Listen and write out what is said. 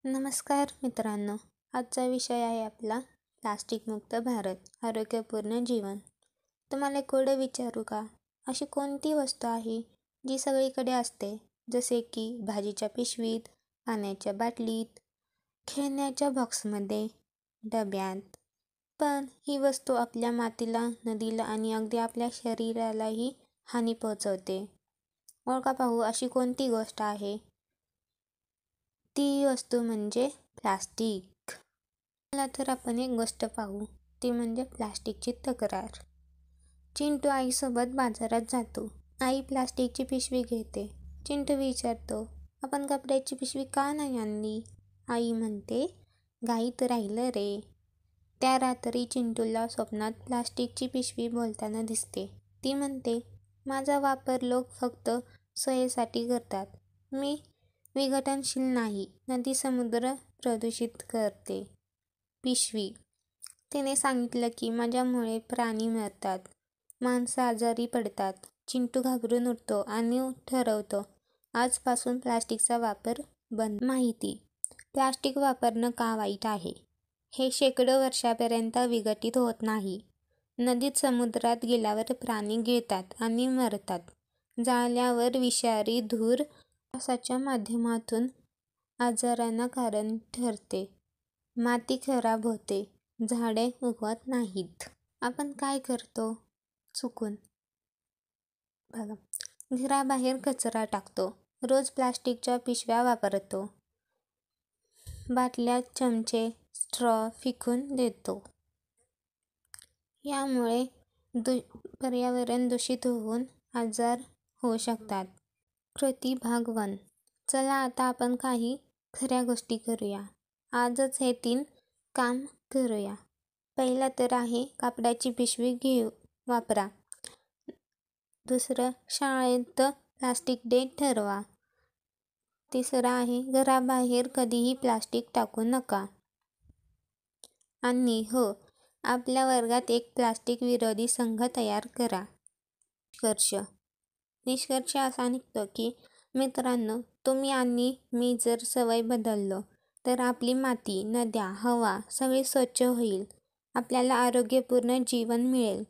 नमस्कार मित्रांनो, आजचा विषय आहे आपला प्लास्टिकमुक्त भारत आरोग्यपूर्ण जीवन. तुम्हाला कोडं विचारू का? अशी कोणती वस्तू आहे जी सगळीकडे असते, जसे की भाजीच्या पिशवीत, पाण्याच्या बाटलीत, खेळण्याच्या बॉक्समध्ये, डब्यात. पण ही वस्तू आपल्या मातीला, नदीला आणि अगदी आपल्या शरीरालाही हानी पोहोचवते. ओळखा पाहू अशी कोणती गोष्ट आहे? ती वस्तू म्हणजे प्लास्टिक. चला तर आपण एक गोष्ट पाहू, ती म्हणजे प्लास्टिकची तक्रार. चिंटू आईसोबत बाजारात जातो. आई प्लास्टिकची पिशवी घेते. चिंटू विचारतो, आपण कपड्याची पिशवी का नाही आणली? आई म्हणते, घाईत राहिलं रे. त्या रात्री चिंटूला स्वप्नात प्लास्टिकची पिशवी बोलताना दिसते. ती म्हणते, माझा वापर लोक फक्त सोयीसाठी करतात. मी विघटनशील नाही. नदी समुद्र प्रदूषित करते. पिशवी. तिने सांगितलं की माझ्यामुळे प्राणी मरतात, माणसं आजारी पडतात. चिंटू घाबरून उठतो आणि ठरवतो, आजपासून प्लास्टिकचा वापर बंद. माहिती. प्लास्टिक वापरणं का वाईट आहे? हे शेकडो वर्षापर्यंत विघटित होत नाही. नदीत समुद्रात गेल्यावर प्राणी गिळतात आणि मरतात. जाळल्यावर विषारी धूर श्वासाच्या माध्यमातून आजारांना कारण ठरते. माती खराब होते. झाडे उगवत नाहीत. आपण काय करतो चुकून? बघा, घराबाहेर कचरा टाकतो. रोज प्लास्टिकच्या पिशव्या वापरतो. बाटल्या, चमचे, स्ट्रॉ फेकून देतो. यामुळे पर्यावरण दूषित होऊन आजार होऊ शकतात. कृती भाग 1. चला आता आपण काही खऱ्या गोष्टी करूया. आजच हे 3 काम करूया. पहिला तर आहे कापडाची पिशवी वापरा. दुसरं, शाळेत प्लास्टिक डे ठरवा. तिसरं आहे घराबाहेर कधीही प्लास्टिक टाकू नका. आणि हो, आपल्या वर्गात एक प्लास्टिक विरोधी संघ तयार करा. निष्कर्ष असा निघतो की मित्रांनो, तुम्ही आणि मी जर सवय बदललो तर आपली माती, नद्या, हवा सगळी स्वच्छ होईल. आपल्याला आरोग्यपूर्ण जीवन मिळेल.